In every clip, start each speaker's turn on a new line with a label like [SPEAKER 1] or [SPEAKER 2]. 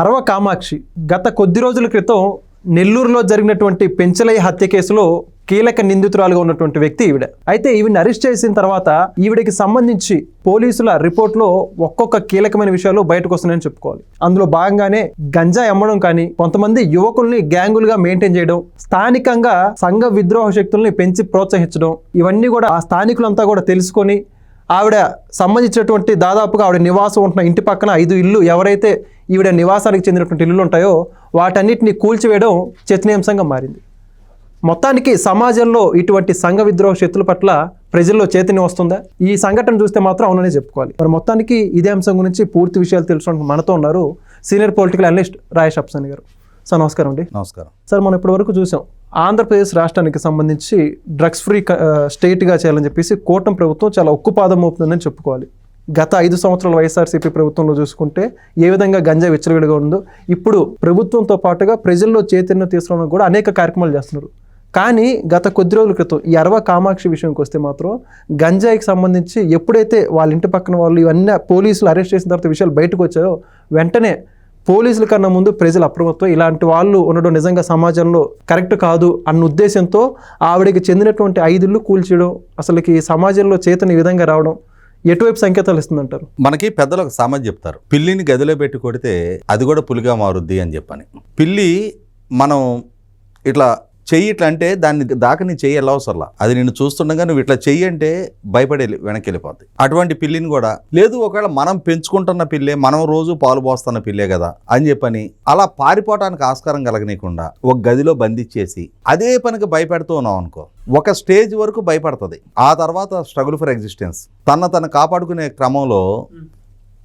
[SPEAKER 1] అరవ కామాక్షి గత కొద్ది రోజుల క్రితం నెల్లూరులో జరిగినటువంటి పెంచలయ్య హత్య కేసులో కీలక నిందితురాలుగా ఉన్నటువంటి వ్యక్తి ఈవిడ. అయితే ఈవిని అరెస్ట్ చేసిన తర్వాత ఈవిడికి సంబంధించి పోలీసుల రిపోర్ట్లో ఒక్కొక్క కీలకమైన విషయాలు బయటకు వస్తున్నాయని చెప్పుకోవాలి. అందులో భాగంగానే గంజాయి అమ్మడం కానీ, కొంతమంది యువకుల్ని గ్యాంగులుగా మెయింటైన్ చేయడం, స్థానికంగా సంఘ విద్రోహ శక్తుల్ని పెంచి ప్రోత్సహించడం, ఇవన్నీ కూడా ఆ స్థానికులంతా కూడా తెలుసుకొని ఆవిడ సంబంధించినటువంటి దాదాపుగా ఆవిడ నివాసం ఉంటున్న ఇంటి పక్కన 5 ఇళ్ళు ఎవరైతే ఈవిడ నివాసానికి చెందినటువంటి ఇల్లులు ఉంటాయో వాటన్నిటిని కూల్చివేయడం చర్చనీయాంశంగా మారింది. మొత్తానికి సమాజంలో ఇటువంటి సంఘ విద్రోహ శక్తుల పట్ల ప్రజల్లో చైతన్యం వస్తుందా? ఈ సంఘటన చూస్తే మాత్రం అవుననే చెప్పుకోవాలి. మరి మొత్తానికి ఇదే అంశం గురించి పూర్తి విషయాలు తెలుసుకోవడానికి మనతో ఉన్నారు సీనియర్ పొలిటికల్ అనలిస్ట్ రాయేష్ అప్సాని గారు. సార్ నమస్కారం అండి.
[SPEAKER 2] నమస్కారం
[SPEAKER 1] సార్, మనం ఇప్పటి వరకు చూసాం ఆంధ్రప్రదేశ్ రాష్ట్రానికి సంబంధించి డ్రగ్స్ ఫ్రీ స్టేట్గా చేయాలని చెప్పేసి కూటమి ప్రభుత్వం చాలా ఉక్కుపాదం మోపుతుందని చెప్పుకోవాలి. గత 5 సంవత్సరాల వైఎస్ఆర్సీపీ ప్రభుత్వంలో చూసుకుంటే ఏ విధంగా గంజాయి విచ్చలవిడిగా ఉందో, ఇప్పుడు ప్రభుత్వంతో పాటుగా ప్రజల్లో చైతన్యం తీసుకురావడానికి కూడా అనేక కార్యక్రమాలు చేస్తున్నారు. కానీ గత కొద్ది రోజుల క్రితం ఈ అరవ కామాక్షి విషయంకి వస్తే మాత్రం గంజాయికి సంబంధించి ఎప్పుడైతే వాళ్ళ ఇంటి పక్కన వాళ్ళు ఇవన్నీ పోలీసులు అరెస్ట్ చేసిన తర్వాత విషయాలు బయటకు వచ్చాయో వెంటనే పోలీసుల కన్నా ముందు ప్రజలు అప్రమత్తం, ఇలాంటి వాళ్ళు ఉండడం నిజంగా సమాజంలో కరెక్ట్ కాదు అన్న ఉద్దేశంతో ఆవిడకి చెందినటువంటి 5 ఇళ్ళు కూల్చేయడం, అసలుకి సమాజంలో చైతన్య విధంగా రావడం ఎటువైపు సంకేతాలు ఇస్తుందంటారు?
[SPEAKER 2] మనకి పెద్దలు ఒక సామెత చెప్తారు, పిల్లిని గదిలో పెట్టి కొడితే అది కూడా పులిగా మారుద్ది అని చెప్పని. పిల్లి మనం ఇట్లా చెయ్యి ఇట్లా అంటే దాన్ని దాకా నీ చెయ్యి ఎలా అవసరంలా, అది నిన్ను చూస్తుండగా నువ్వు ఇట్లా చెయ్యి అంటే భయపడి వెనక్కి వెళ్ళిపోద్ది. అటువంటి పిల్లిని కూడా లేదు, ఒకవేళ మనం పెంచుకుంటున్న పిల్లే, మనం రోజు పాలు పోస్తున్న పిల్లే కదా అని చెప్పని అలా పారిపోవటానికి ఆస్కారం కలగనీయకుండా ఒక గదిలో బంధించేసి అదే పనికి భయపెడుతూ ఉన్నాం అనుకో, ఒక స్టేజ్ వరకు భయపడుతుంది. ఆ తర్వాత స్ట్రగుల్ ఫర్ ఎగ్జిస్టెన్స్, తను కాపాడుకునే క్రమంలో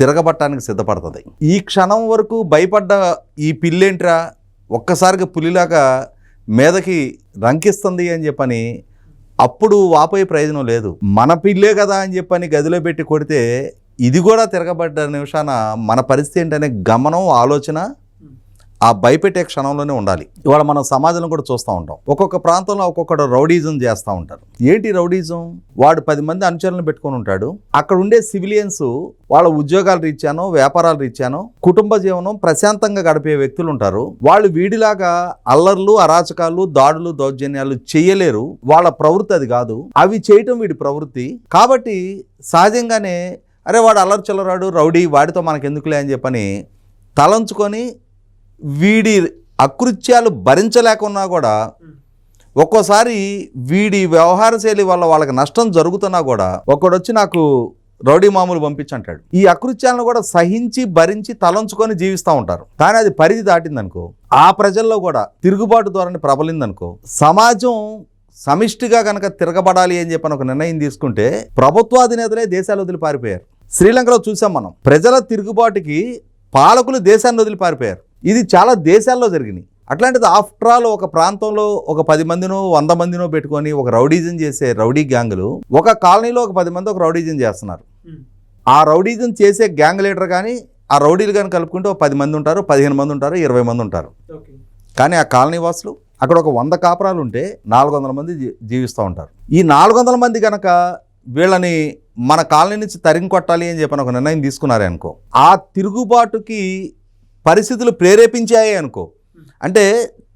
[SPEAKER 2] తిరగబట్టడానికి సిద్ధపడుతుంది. ఈ క్షణం వరకు భయపడ్డ ఈ పిల్లేంట్రా ఒక్కసారిగా పులిలాగా మీదకి రంకిస్తుంది అని చెప్పని అప్పుడు వాపోయే ప్రయోజనం లేదు. మన పిల్లే కదా అని చెప్పని గదిలో పెట్టి కొడితే ఇది కూడా తిరగబడ్డ నిమిషాన మన పరిస్థితి ఏంటనే గమనం, ఆలోచన ఆ భయపెట్టే క్షణంలోనే ఉండాలి. ఇవాళ మనం సమాజంలో కూడా చూస్తూ ఉంటాం, ఒక్కొక్క ప్రాంతంలో ఒక్కొక్కడు రౌడీజం చేస్తూ ఉంటారు. ఏంటి రౌడీజం? వాడు 10 మంది అనుచరులను పెట్టుకొని ఉంటాడు. అక్కడ ఉండే సివిలియన్స్ వాళ్ళ ఉద్యోగాలు రీత్యానో, వ్యాపారాలు రీత్యానో, కుటుంబ జీవనం ప్రశాంతంగా గడిపే వ్యక్తులు ఉంటారు. వాళ్ళు వీడిలాగా అల్లర్లు, అరాచకాలు, దాడులు, దౌర్జన్యాలు చేయలేరు. వాళ్ళ ప్రవృత్తి అది కాదు, అవి చేయటం వీడి ప్రవృత్తి. కాబట్టి సహజంగానే అరే వాడు అల్లరి చిల్లరాడు, రౌడీ, వాడితో మనకెందుకులే అని చెప్పని తలంచుకొని వీడి అకృత్యాలు భరించలేకున్నా కూడా ఒక్కోసారి వీడి వ్యవహార శైలి వల్ల వాళ్ళకి నష్టం జరుగుతున్నా కూడా ఒక్కడొచ్చి నాకు రౌడీ మామూలు పంపించంటాడు. ఈ అకృత్యాలను కూడా సహించి భరించి తలంచుకొని జీవిస్తూ ఉంటారు. కానీ అది పరిధి దాటిందనుకో, ఆ ప్రజల్లో కూడా తిరుగుబాటు ధోరణి ప్రబలిందనుకో, సమాజం సమిష్టిగా కనుక తిరగబడాలి అని చెప్పని ఒక నిర్ణయం తీసుకుంటే ప్రభుత్వాధినేతలే దేశాలు వదిలి పారిపోయారు. శ్రీలంకలో చూసాం మనం, ప్రజల తిరుగుబాటుకి పాలకులు దేశాన్ని వదిలి పారిపోయారు. ఇది చాలా దేశాల్లో జరిగినాయి. అట్లాంటిది ఆఫ్టర్ ఆల్ ఒక ప్రాంతంలో ఒక 10 మందినో 100 మందినో పెట్టుకొని ఒక రౌడీజం చేసే రౌడీ గ్యాంగులు ఒక కాలనీలో ఒక 10 మంది ఒక రౌడీజం చేస్తున్నారు. ఆ రౌడీజం చేసే గ్యాంగ్ లీడర్ కానీ ఆ రౌడీలు కానీ కలుపుకుంటే ఒక 10 మంది ఉంటారు, 15 మంది ఉంటారు, 20 మంది ఉంటారు. కానీ ఆ కాలనీ వాసులు అక్కడ ఒక 100 కాపురాలు ఉంటే 400 మంది జీవిస్తూ ఉంటారు. ఈ 400 మంది కనుక వీళ్ళని మన కాలనీ నుంచి తరిమి కొట్టాలి అని చెప్పని ఒక నిర్ణయం తీసుకున్నారే అనుకో, ఆ తిరుగుబాటుకి పరిస్థితులు ప్రేరేపించాయి అనుకో, అంటే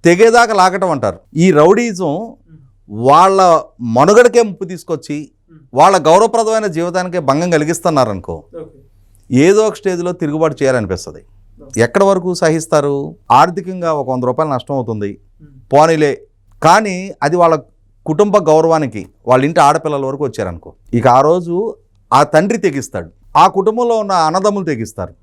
[SPEAKER 2] తెగేదాకా లాగటం అంటారు. ఈ రౌడీజం వాళ్ళ మనుగడకే ముప్పు తీసుకొచ్చి వాళ్ళ గౌరవప్రదమైన జీవితానికే భంగం కలిగిస్తున్నారనుకో, ఏదో ఒక స్టేజ్లో తిరుగుబాటు చేయాలనిపిస్తుంది. ఎక్కడి వరకు సహిస్తారు? ఆర్థికంగా ఒక 100 రూపాయలు నష్టం అవుతుంది, పోనీలే. కానీ అది వాళ్ళ కుటుంబ గౌరవానికి, వాళ్ళ ఇంటి ఆడపిల్లల వరకు వచ్చారనుకో, ఇక ఆ రోజు ఆ తండ్రి తెగిస్తాడు, ఆ కుటుంబంలో ఉన్న అన్నదమ్ములు తెగిస్తారు.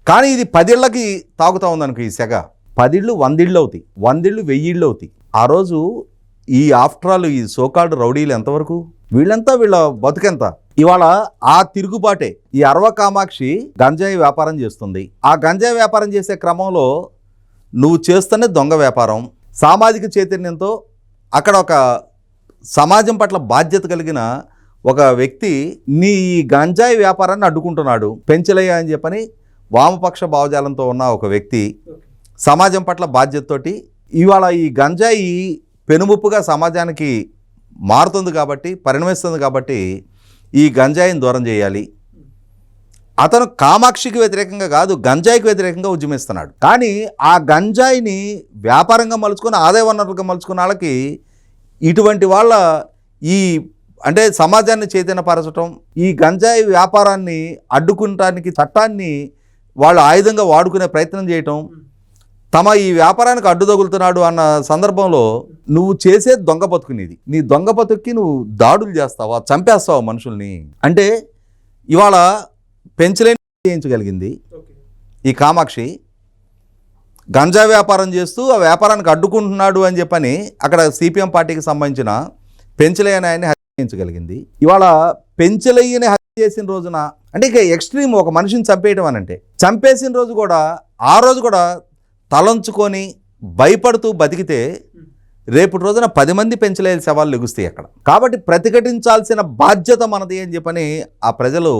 [SPEAKER 2] కానీ ఇది 10 ఇళ్ళకి తాగుతూ ఉందనుకో, ఈ సెగ 10 ఇళ్ళు 100 ఇళ్ళు అవుతాయి, 100 ఇళ్ళు 1000 ఇళ్ళు అవుతాయి. ఆ రోజు ఈ ఆఫ్టర్ ఆల్ ఈ సోకాల్డ్ రౌడీలు ఎంతవరకు, వీళ్ళంతా వీళ్ళ బతుకెంత? ఇవాళ ఆ తిరుగుబాటే ఈ అరవ కామాక్షి గంజాయి వ్యాపారం చేస్తుంది. ఆ గంజాయి వ్యాపారం చేసే క్రమంలో నువ్వు చేస్తూనే దొంగ వ్యాపారం. సామాజిక చైతన్యంతో అక్కడ ఒక సమాజం పట్ల బాధ్యత కలిగిన ఒక వ్యక్తి నీ గంజాయి వ్యాపారాన్ని అడ్డుకుంటున్నాడు. పెంచలయ్య అని చెప్పని వామపక్ష భావజాలంతో ఉన్న ఒక వ్యక్తి సమాజం పట్ల బాధ్యతతోటి ఇవాళ ఈ గంజాయి పెనుముప్పుగా సమాజానికి మారుతుంది కాబట్టి, పరిణమిస్తుంది కాబట్టి ఈ గంజాయిని దూరం చేయాలి. అతను కామాక్షికి వ్యతిరేకంగా కాదు, గంజాయికి వ్యతిరేకంగా ఉద్యమిస్తున్నాడు. కానీ ఆ గంజాయిని వ్యాపారంగా మలుచుకొని ఆదాయ వనరులుగా మలుచుకున్న వాళ్ళకి ఇటువంటి వాళ్ళ ఈ అంటే సమాజాన్ని చైతన్యపరచడం, ఈ గంజాయి వ్యాపారాన్ని అడ్డుకుంటానికి చట్టాన్ని వాళ్ళు ఆయుధంగా వాడుకునే ప్రయత్నం చేయటం, తమ ఈ వ్యాపారానికి అడ్డు తగులుతున్నాడు అన్న సందర్భంలో నువ్వు చేసే దొంగ బతుకు నీది. నీ దొంగ బతుక్కి నువ్వు దాడులు చేస్తావా, చంపేస్తావా మనుషుల్ని అంటే ఇవాళ పెంచలేని చేయించగలిగింది ఈ కామాక్షి. గంజా వ్యాపారం చేస్తూ ఆ వ్యాపారానికి అడ్డుకుంటున్నాడు అని చెప్పని అక్కడ సిపిఎం పార్టీకి సంబంధించిన పెంచలేని ఆయన్ని హత్య చేయించగలిగింది. ఇవాళ పెంచలేని హత్య చేసిన రోజున అంటే ఇక ఎక్స్ట్రీమ్ ఒక మనిషిని చంపేయటం అని అంటే, చంపేసిన రోజు కూడా ఆ రోజు కూడా తలంచుకొని భయపడుతూ బతికితే రేపటి రోజున 10 మంది పెంచలేని సవాళ్ళు లెగుస్తాయి అక్కడ. కాబట్టి ప్రతిఘటించాల్సిన బాధ్యత మనది అని చెప్పని ఆ ప్రజలు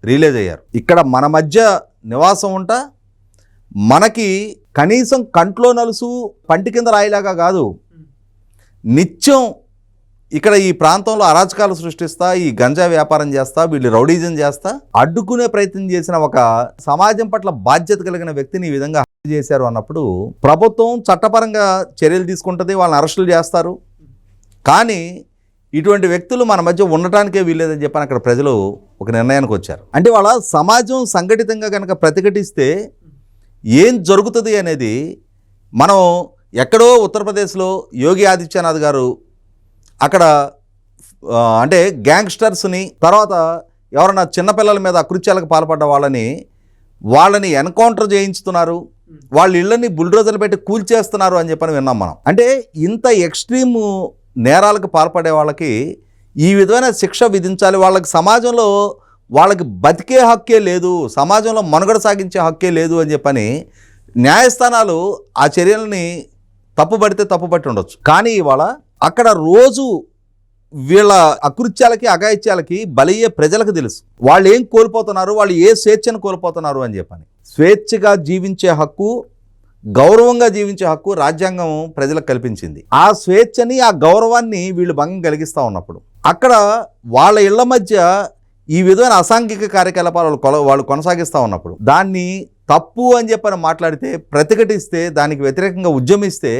[SPEAKER 2] రియలైజ్ అయ్యారు. ఇక్కడ మన మధ్య నివాసం ఉంటా మనకి కనీసం కంట్లో నలుసు పంటి కింద రాయిలాగా కాదు, నిత్యం ఇక్కడ ఈ ప్రాంతంలో అరాచకాలు సృష్టిస్తా, ఈ గంజా వ్యాపారం చేస్తా, వీళ్ళు రౌడీజం చేస్తా అడ్డుకునే ప్రయత్నం చేసిన ఒక సమాజం పట్ల బాధ్యత కలిగిన వ్యక్తిని ఈ విధంగా హత్య చేశారు అన్నప్పుడు ప్రభుత్వం చట్టపరంగా చర్యలు తీసుకుంటుంది, వాళ్ళని అరెస్టులు చేస్తారు. కానీ ఇటువంటి వ్యక్తులు మన మధ్య ఉండటానికే వీల్లేదని చెప్పని అక్కడ ప్రజలు ఒక నిర్ణయానికి వచ్చారు. అంటే వాళ్ళ సమాజం సంఘటితంగా కనుక ప్రతిఘటిస్తే ఏం జరుగుతుంది అనేది మనం ఎక్కడో ఉత్తరప్రదేశ్లో యోగి ఆదిత్యనాథ్ గారు అక్కడ అంటే గ్యాంగ్స్టర్స్ని, తర్వాత ఎవరైనా చిన్నపిల్లల మీద అకృత్యాలకు పాల్పడ్డ వాళ్ళని ఎన్కౌంటర్ చేయించుతున్నారు, వాళ్ళ ఇళ్ళని బుల్డోజర్లు పెట్టి కూల్చేస్తున్నారు అని చెప్పని విన్నాం మనం. అంటే ఇంత ఎక్స్ట్రీమ్ నేరాలకు పాల్పడే వాళ్ళకి ఈ విధమైన శిక్ష విధించాలి. వాళ్ళకి సమాజంలో వాళ్ళకి బతికే హక్కే లేదు, సమాజంలో మనుగడ సాగించే హక్కే లేదు అని చెప్పని న్యాయస్థానాలు ఆ చర్యలని తప్పుపట్టి ఉండొచ్చు. కానీ ఇవాళ అక్కడ రోజు వీళ్ళ అకృత్యాలకి అఘాయిత్యాలకి బలయ్యే ప్రజలకు తెలుసు వాళ్ళు ఏం కోల్పోతున్నారు, వాళ్ళు ఏ స్వేచ్ఛను కోల్పోతున్నారు అని చెప్పని. స్వేచ్ఛగా జీవించే హక్కు, గౌరవంగా జీవించే హక్కు రాజ్యాంగం ప్రజలకు కల్పించింది. ఆ స్వేచ్ఛని, ఆ గౌరవాన్ని వీళ్ళు భంగం కలిగిస్తూ ఉన్నప్పుడు అక్కడ వాళ్ళ ఇళ్ల మధ్య ఈ విధమైన అసాంఘిక కార్యకలాపాలు వాళ్ళు కొనసాగిస్తూ ఉన్నప్పుడు దాన్ని తప్పు అని చెప్పని మాట్లాడితే, ప్రతిఘటిస్తే, దానికి వ్యతిరేకంగా ఉద్యమిస్తే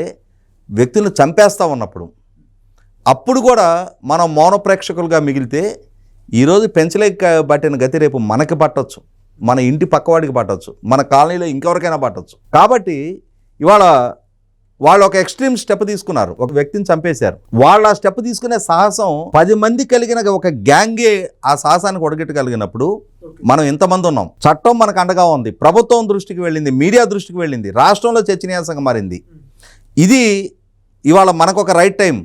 [SPEAKER 2] వ్యక్తులను చంపేస్తూ ఉన్నప్పుడు అప్పుడు కూడా మనం మౌన ప్రేక్షకులుగా మిగిలితే ఈరోజు పెంచలేక పట్టిన గతి రేపు మనకి పట్టొచ్చు, మన ఇంటి పక్కవాడికి పట్టొచ్చు, మన కాలనీలో ఇంకెవరికైనా పట్టొచ్చు. కాబట్టి ఇవాళ వాళ్ళు ఒక ఎక్స్ట్రీమ్ స్టెప్ తీసుకున్నారు, ఒక వ్యక్తిని చంపేశారు. వాళ్ళ ఆ స్టెప్ తీసుకునే సాహసం 10 మంది కలిగిన ఒక గ్యాంగే ఆ సాహసానికి ఒడగెట్టగలిగినప్పుడు మనం ఇంతమంది ఉన్నాం. చట్టం మనకు అండగా ఉంది, ప్రభుత్వం దృష్టికి వెళ్ళింది, మీడియా దృష్టికి వెళ్ళింది, రాష్ట్రంలో చర్చనీయాంశంగా మారింది. ఇది ఇవాళ మనకు ఒక రైట్ టైం.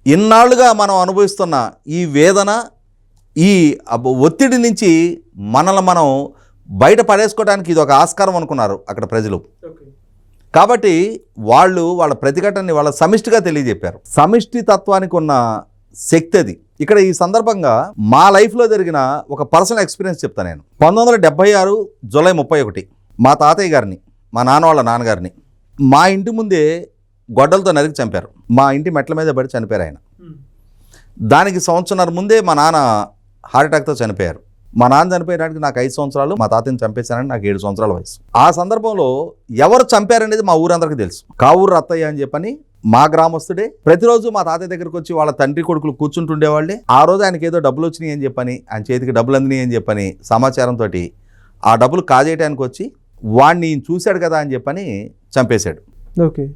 [SPEAKER 2] ఇన్నాళ్ళుగా మనం అనుభవిస్తున్న ఈ వేదన, ఈ ఒత్తిడి నుంచి మనల్ని మనం బయట పడేసుకోవడానికి ఇది ఒక ఆస్కారం అనుకున్నారు అక్కడ ప్రజలు. కాబట్టి వాళ్ళ ప్రతిఘటనని వాళ్ళ సమిష్టిగా తెలియజెప్పారు. సమిష్టి తత్వానికి ఉన్న శక్తి అది. ఇక్కడ ఈ సందర్భంగా మా లైఫ్లో జరిగిన ఒక పర్సనల్ ఎక్స్పీరియన్స్ చెప్తాను నేను. 1976 జూలై 31 మా తాతయ్య గారిని, మా నాన్న వాళ్ళ నాన్నగారిని మా ఇంటి ముందే గొడ్డలతో నరికి చంపారు. మా ఇంటి మెట్ల మీద పడి చనిపోయారు ఆయన. దానికి సంవత్సరాల ముందే మా నాన్న హార్ట్అటాక్తో చనిపోయారు. మా నాన్న చనిపోయడానికి నాకు 5 సంవత్సరాలు, మా తాతయ్యని చంపేశానని నాకు 7 సంవత్సరాల వయసు. ఆ సందర్భంలో ఎవరు చంపారనేది మా ఊరందరికీ తెలుసు. కావూరు రత్తయ్య అని చెప్పని మా గ్రామస్తుడే. ప్రతిరోజు మా తాతయ్య దగ్గరికి వచ్చి వాళ్ళ తండ్రి కొడుకులు కూర్చుంటుండేవాళ్ళే. ఆ రోజు ఆయనకి ఏదో డబ్బులు వచ్చినాయి అని చెప్పని, ఆయన చేతికి డబ్బులు అందినాయి అని చెప్పని సమాచారంతో ఆ డబ్బులు కాజేయడానికి వచ్చి వాడిని చూశాడు కదా అని చెప్పని చంపేశాడు.
[SPEAKER 1] ఓకే.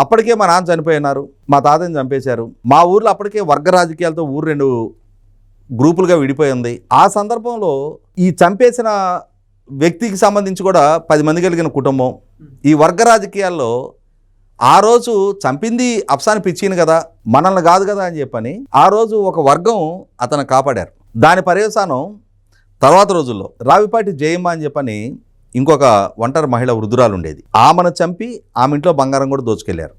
[SPEAKER 2] అప్పటికే మా నాన్న చనిపోయినారు, మా తాతని చంపేశారు. మా ఊర్లో అప్పటికే వర్గ రాజకీయాలతో ఊరు 2 గ్రూపులుగా విడిపోయింది. ఆ సందర్భంలో ఈ చంపేసిన వ్యక్తికి సంబంధించి కూడా 10 మంది కలిగిన కుటుంబం. ఈ వర్గ రాజకీయాల్లో ఆ రోజు చంపింది అప్సాని పిచ్చిని కదా, మనల్ని కాదు కదా అని చెప్పని ఆ రోజు ఒక వర్గం అతను కాపాడారు. దాని పర్యవసానం తర్వాత రోజుల్లో రావిపాటి జయమ్మ అని చెప్పని ఇంకొక ఒంటరి మహిళ వృద్ధురాలు ఉండేది. ఆమెను చంపి ఆమె ఇంట్లో బంగారం కూడా దోచుకెళ్ళారు.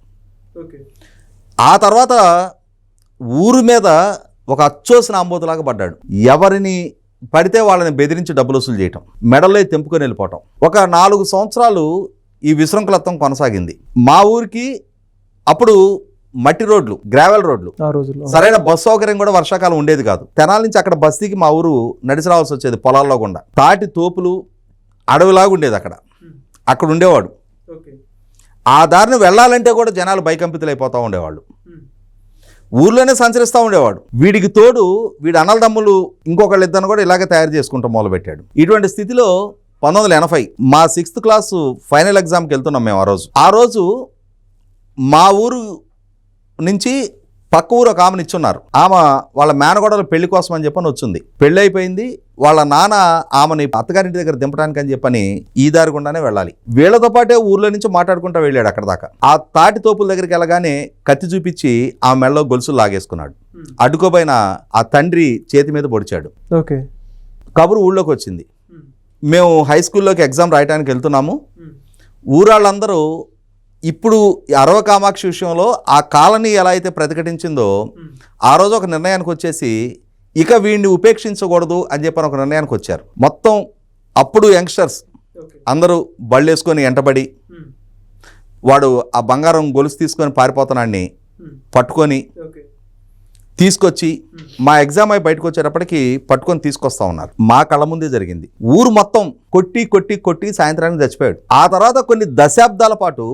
[SPEAKER 2] ఆ తర్వాత ఊరు మీద ఒక అచ్చోసిన ఆంబోతులాగా పడ్డాడు. ఎవరిని పడితే వాళ్ళని బెదిరించి డబ్బులు వసూలు చేయటం, మెడల్లో తెంపుకొని వెళ్ళిపోవటం. ఒక 4 సంవత్సరాలు ఈ విశృంఖలత్వం కొనసాగింది. మా ఊరికి అప్పుడు మట్టి రోడ్లు, గ్రావెల్ రోడ్లు,
[SPEAKER 1] ఆ రోజుల్లో
[SPEAKER 2] సరైన బస్ సౌకర్యం కూడా వర్షాకాలం ఉండేది కాదు. తెనాల నుంచి అక్కడ బస్తీకి మా ఊరు నడిచి రావాల్సి వచ్చేది పొలాల్లో గుండా. తాటి తోపులు అడవిలాగా ఉండేది అక్కడ ఉండేవాడు. ఆ దారిని వెళ్ళాలంటే కూడా జనాలు భయకంపితులు అయిపోతూ ఉండేవాళ్ళు. ఊర్లోనే సంచరిస్తూ ఉండేవాడు. వీడికి తోడు వీడి అన్నలదమ్ములు ఇంకొకళ్ళు ఇద్దరు కూడా ఇలాగే తయారు చేసుకుంటూ మొదలుపెట్టాడు. ఇటువంటి స్థితిలో 1980 మా 6th క్లాసు ఫైనల్ ఎగ్జామ్కి వెళ్తున్నాం మేము. ఆ రోజు మా ఊరు నుంచి పక్క ఊరు ఒక ఆమెను ఇచ్చున్నారు. ఆమె వాళ్ళ మేనగోడల పెళ్లి కోసం అని చెప్పని వచ్చింది. పెళ్ళి అయిపోయింది. వాళ్ళ నాన్న ఆమెని అత్తగారింటి దగ్గర దింపడానికి అని చెప్పని ఈ దారి గుండానే వెళ్ళాలి. వీళ్ళతో పాటే ఊర్లో నుంచి మాట్లాడుకుంటూ వెళ్ళాడు అక్కడ దాకా. ఆ తాటి తోపుల దగ్గరికి వెళ్ళగానే కత్తి చూపించి ఆ మెడలో గొలుసులు లాగేసుకున్నాడు. అడ్డుకోపోయిన ఆ తండ్రి చేతి మీద పొడిచాడు.
[SPEAKER 1] ఓకే.
[SPEAKER 2] కబురు ఊళ్ళోకి వచ్చింది. మేము హై స్కూల్లోకి ఎగ్జామ్ రాయడానికి వెళ్తున్నాము. ఊరాళ్ళందరూ ఇప్పుడు అరవ కామాక్షి విషయంలో ఆ కాలనీ ఎలా అయితే ప్రతిఘటించిందో ఆ రోజు ఒక నిర్ణయానికి వచ్చేసి ఇక వీడిని ఉపేక్షించకూడదు అని చెప్పని ఒక నిర్ణయానికి వచ్చారు. మొత్తం అప్పుడు యంగ్స్టర్స్ అందరూ బళ్ళేసుకొని ఎంటబడి వాడు ఆ బంగారం గొలుసు తీసుకొని పారిపోతున్నాడిని పట్టుకొని తీసుకొచ్చి మా ఎగ్జామ్ అయి బయటకు వచ్చేటప్పటికి పట్టుకొని తీసుకొస్తా ఉన్నారు. మా కళ్ళ ముందే జరిగింది. ఊరు మొత్తం కొట్టి కొట్టి కొట్టి సాయంత్రానికి చచ్చిపోయాడు. ఆ తర్వాత కొన్ని దశాబ్దాల పాటు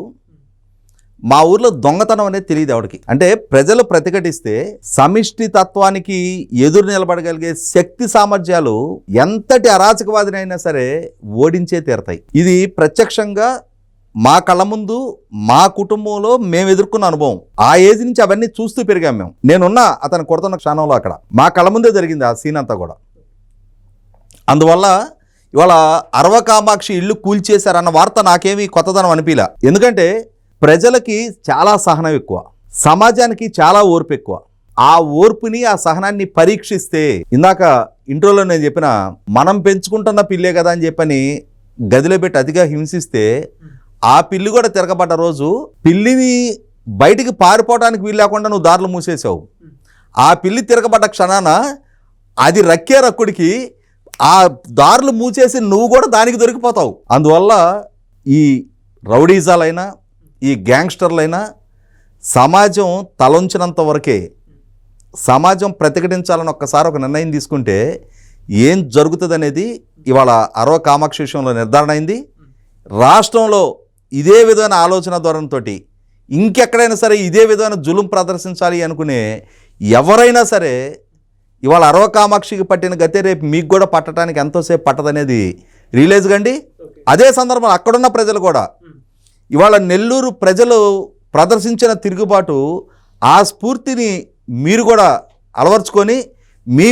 [SPEAKER 2] మా ఊర్లో దొంగతనం అనేది తెలియదు ఎవరికి. అంటే ప్రజలు ప్రతిఘటిస్తే సమిష్టి తత్వానికి ఎదురు నిలబడగలిగే శక్తి సామర్థ్యాలు ఎంతటి అరాచకవాదినైనా సరే ఓడించే తీరతాయి. ఇది ప్రత్యక్షంగా మా కళ్ళ ముందు మా కుటుంబంలో మేము ఎదుర్కొన్న అనుభవం. ఆ ఏజ్ నుంచి అవన్నీ చూస్తూ పెరిగాం మేము. నేనున్నా అతను కొడుతున్న క్షణంలో అక్కడ మా కళ్ళ ముందే జరిగింది ఆ సీన్ అంతా కూడా. అందువల్ల ఇవాళ అరవ కామాక్షి ఇల్లు కూల్చేశారన్న వార్త నాకేమీ కొత్తదనం అనిపించలే. ఎందుకంటే ప్రజలకి చాలా సహనం ఎక్కువ, సమాజానికి చాలా ఓర్పు ఎక్కువ. ఆ ఓర్పుని ఆ సహనాన్ని పరీక్షిస్తే ఇందాక ఇంట్రోలో నేను చెప్పిన మనం పెంచుకుంటున్న పిల్లే కదా అని చెప్పని గదిలో పెట్టి అతిగా హింసిస్తే ఆ పిల్లి కూడా తిరగబడ్డ రోజు పిల్లిని బయటికి పారిపోవడానికి వీలు లేకుండా నువ్వు దారులు మూసేసావు. ఆ పిల్లి తిరగబడ్డ క్షణాన అది రక్కే రక్కుడికి ఆ దారులు మూసేసి నువ్వు కూడా దానికి దొరికిపోతావు. అందువల్ల ఈ రౌడీజాలైనా ఈ గ్యాంగ్స్టర్లైనా సమాజం తలొంచినంత వరకే, సమాజం ప్రతిఘటించాలని ఒక్కసారి ఒక నిర్ణయం తీసుకుంటే ఏం జరుగుతుంది అనేది ఇవాళ అరవ కామాక్షి విషయంలో నిర్ధారణ అయింది. రాష్ట్రంలో ఇదే విధమైన ఆలోచన ధోరణితో ఇంకెక్కడైనా సరే ఇదే విధమైన జులుం ప్రదర్శించాలి అనుకునే ఎవరైనా సరే ఇవాళ అరవ కామాక్షికి పట్టిన గతే రేపు మీకు కూడా పట్టడానికి ఎంతోసేపు పట్టదనేది రియలైజ్ కండి. అదే సందర్భంలో అక్కడున్న ప్రజలు కూడా ఇవాళ నెల్లూరు ప్రజలు ప్రదర్శించిన తిరుగుబాటు ఆ స్ఫూర్తిని మీరు కూడా అలవర్చుకొని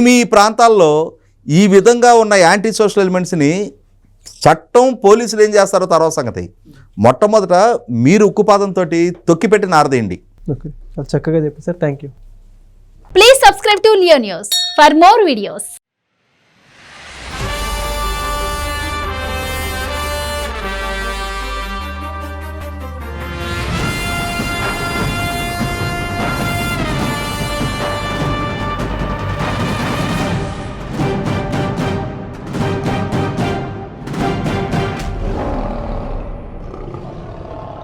[SPEAKER 2] మీ ప్రాంతాల్లో ఈ విధంగా ఉన్న యాంటీ సోషల్ ఎలిమెంట్స్ని చట్టం పోలీసులు ఏం చేస్తారో తర్వాత సంగతి. మొట్టమొదట మీరు ఉక్కుపాదంతో తొక్కిపెట్టి నారదేయండి.
[SPEAKER 1] ఓకే, చాలా చక్కగా చెప్పారు sir. Thank you.
[SPEAKER 3] Please subscribe to Leo News for more videos.